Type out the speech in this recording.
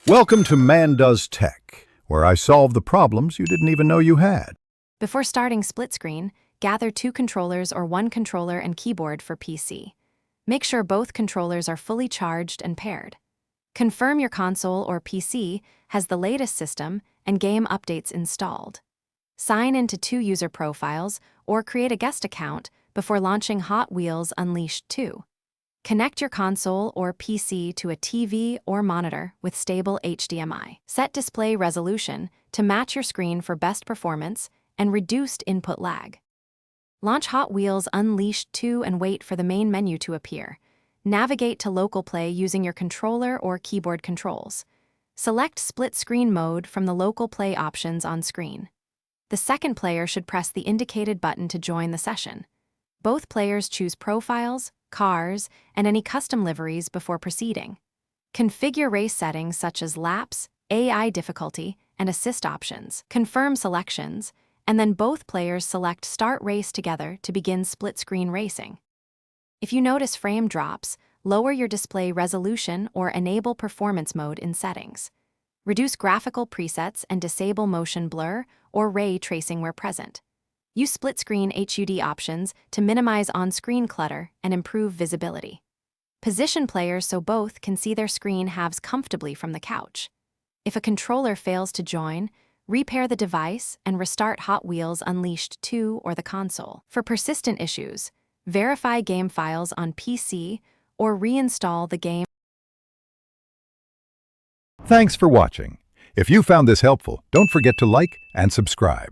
Welcome to Man Does Tech, where I solve the problems you didn't even know you had. Before starting split screen, gather 2 controllers or 1 controller and keyboard for PC. Make sure both controllers are fully charged and paired. Confirm your console or PC has the latest system and game updates installed. Sign into 2 user profiles or create a guest account before launching Hot Wheels Unleashed 2. Connect your console or PC to a TV or monitor with stable HDMI. Set display resolution to match your screen for best performance and reduced input lag. Launch Hot Wheels Unleashed 2 and wait for the main menu to appear. Navigate to local play using your controller or keyboard controls. Select split screen mode from the local play options on screen. The second player should press the indicated button to join the session. Both players choose profiles, cars, and any custom liveries before proceeding. Configure race settings such as laps, AI difficulty, and assist options. Confirm selections, and then both players select Start Race together to begin split-screen racing. If you notice frame drops, lower your display resolution or enable performance mode in settings. Reduce graphical presets and disable motion blur or ray tracing where present. Use split-screen HUD options to minimize on-screen clutter and improve visibility. Position players so both can see their screen halves comfortably from the couch. If a controller fails to join, repair the device and restart Hot Wheels Unleashed 2 or the console. For persistent issues, verify game files on PC or reinstall the game. Thanks for watching. If you found this helpful, don't forget to like and subscribe.